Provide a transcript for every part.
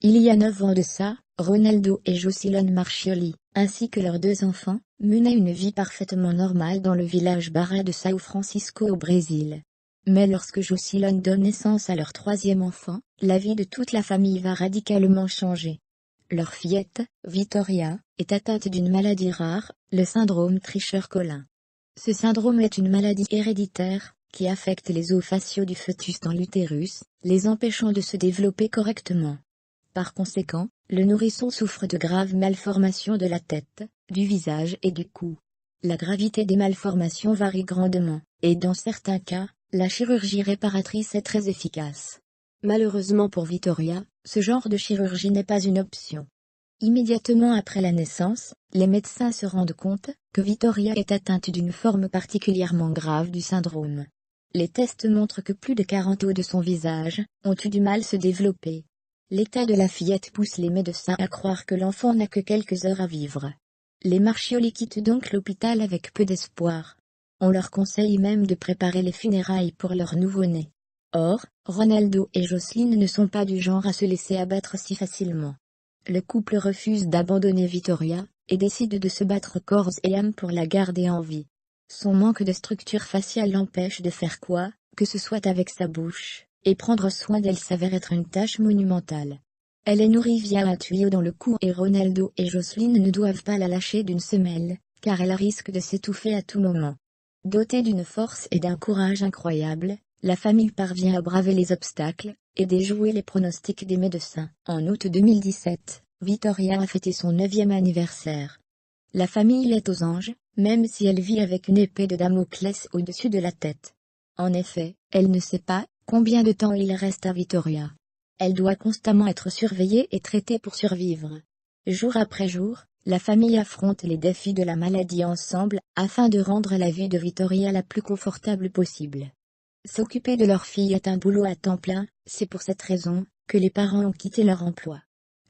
Il y a 9 ans de ça, Ronaldo et Jocelyn Marchioli, ainsi que leurs 2 enfants, menaient une vie parfaitement normale dans le village Barra de São Francisco au Brésil. Mais lorsque Jocelyn donne naissance à leur 3e enfant, la vie de toute la famille va radicalement changer. Leur fillette, Vitória, est atteinte d'une maladie rare, le syndrome Treacher-Collin. Ce syndrome est une maladie héréditaire, qui affecte les os faciaux du fœtus dans l'utérus, les empêchant de se développer correctement. Par conséquent, le nourrisson souffre de graves malformations de la tête, du visage et du cou. La gravité des malformations varie grandement, et dans certains cas, la chirurgie réparatrice est très efficace. Malheureusement pour Vitória, ce genre de chirurgie n'est pas une option. Immédiatement après la naissance, les médecins se rendent compte que Vitória est atteinte d'une forme particulièrement grave du syndrome. Les tests montrent que plus de 40 os de son visage ont eu du mal à se développer. L'état de la fillette pousse les médecins à croire que l'enfant n'a que quelques heures à vivre. Les Marchioli quittent donc l'hôpital avec peu d'espoir. On leur conseille même de préparer les funérailles pour leur nouveau-né. Or, Ronaldo et Jocelyn ne sont pas du genre à se laisser abattre si facilement. Le couple refuse d'abandonner Vitória, et décide de se battre corps et âme pour la garder en vie. Son manque de structure faciale l'empêche de faire quoi que ce soit avec sa bouche, et prendre soin d'elle s'avère être une tâche monumentale. Elle est nourrie via un tuyau dans le cou et Ronaldo et Jocelyn ne doivent pas la lâcher d'une semelle, car elle risque de s'étouffer à tout moment. Dotée d'une force et d'un courage incroyables, la famille parvient à braver les obstacles, et déjouer les pronostics des médecins. En août 2017, Vitória a fêté son 9e anniversaire. La famille est aux anges, même si elle vit avec une épée de Damoclès au-dessus de la tête. En effet, elle ne sait pas combien de temps il reste à Vitória. Elle doit constamment être surveillée et traitée pour survivre. Jour après jour, la famille affronte les défis de la maladie ensemble, afin de rendre la vie de Vitória la plus confortable possible. S'occuper de leur fille est un boulot à temps plein, c'est pour cette raison que les parents ont quitté leur emploi.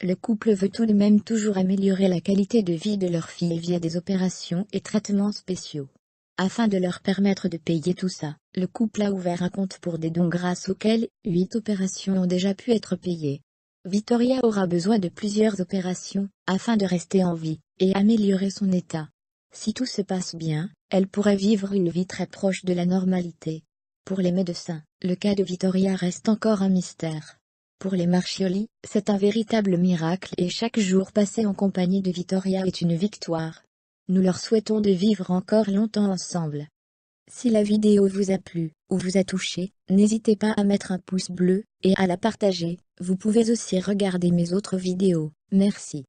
Le couple veut tout de même toujours améliorer la qualité de vie de leur fille via des opérations et traitements spéciaux. Afin de leur permettre de payer tout ça, le couple a ouvert un compte pour des dons grâce auxquels 8 opérations ont déjà pu être payées. Vitória aura besoin de plusieurs opérations, afin de rester en vie, et améliorer son état. Si tout se passe bien, elle pourrait vivre une vie très proche de la normalité. Pour les médecins, le cas de Vitória reste encore un mystère. Pour les Marchioli, c'est un véritable miracle et chaque jour passé en compagnie de Vitória est une victoire. Nous leur souhaitons de vivre encore longtemps ensemble. Si la vidéo vous a plu, ou vous a touché, n'hésitez pas à mettre un pouce bleu, et à la partager. Vous pouvez aussi regarder mes autres vidéos. Merci.